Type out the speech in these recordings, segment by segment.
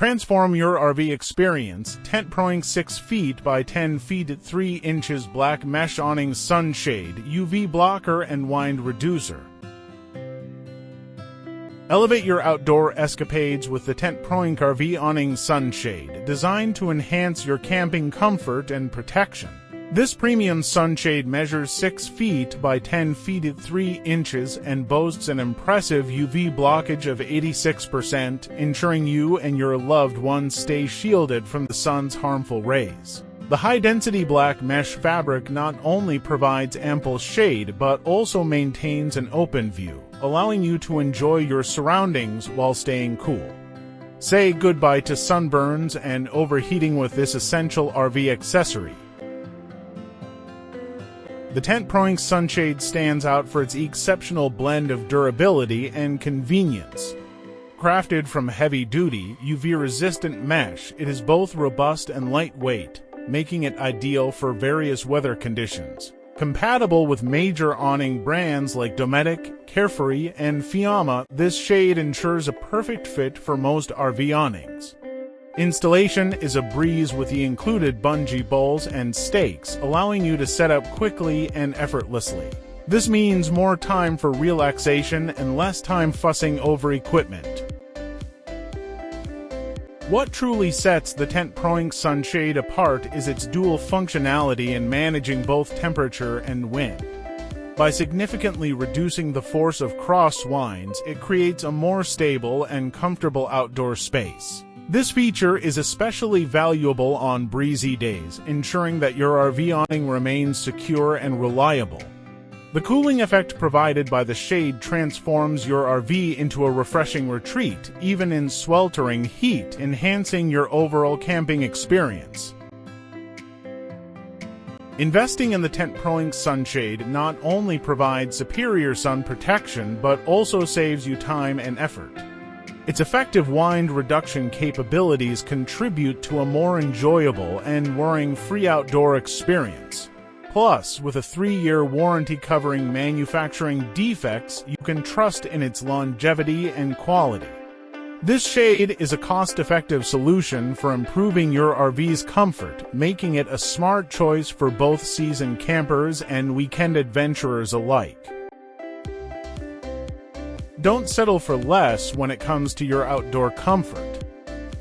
Transform your RV experience. Tentproinc 6 feet by 10 feet at 3 inches black mesh awning sunshade, UV blocker and wind reducer. Elevate your outdoor escapades with the Tentproinc RV awning sunshade, designed to enhance your camping comfort and protection. This premium sunshade measures 6 feet by 10 feet at 3 inches and boasts an impressive UV blockage of 86%, ensuring you and your loved ones stay shielded from the sun's harmful rays. The high-density black mesh fabric not only provides ample shade but also maintains an open view, allowing you to enjoy your surroundings while staying cool. Say goodbye to sunburns and overheating with this essential RV accessory. The Tentproinc sunshade stands out for its exceptional blend of durability and convenience. Crafted from heavy-duty, UV-resistant mesh, it is both robust and lightweight, making it ideal for various weather conditions. Compatible with major awning brands like Dometic, Carefree, and Fiamma, this shade ensures a perfect fit for most RV awnings. Installation is a breeze with the included bungee bolts and stakes, allowing you to set up quickly and effortlessly. This means more time for relaxation and less time fussing over equipment. What truly sets the Tentproinc sunshade apart is its dual functionality in managing both temperature and wind. By significantly reducing the force of cross winds, it creates a more stable and comfortable outdoor space. This feature is especially valuable on breezy days, ensuring that your RV awning remains secure and reliable. The cooling effect provided by the shade transforms your RV into a refreshing retreat, even in sweltering heat, enhancing your overall camping experience. Investing in the Tentproinc sunshade not only provides superior sun protection but also saves you time and effort. Its effective wind reduction capabilities contribute to a more enjoyable and worrying-free outdoor experience. Plus, with a 3-year warranty covering manufacturing defects, you can trust in its longevity and quality. This shade is a cost-effective solution for improving your RV's comfort, making it a smart choice for both seasoned campers and weekend adventurers alike. Don't settle for less when it comes to your outdoor comfort.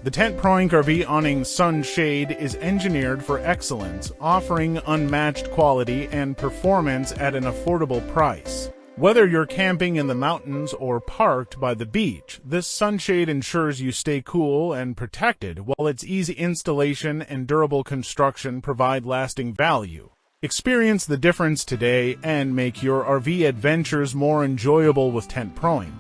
The Tentproinc RV awning sunshade is engineered for excellence, offering unmatched quality and performance at an affordable price. Whether you're camping in the mountains or parked by the beach, this sunshade ensures you stay cool and protected, while its easy installation and durable construction provide lasting value. Experience the difference today and make your RV adventures more enjoyable with Tentproinc.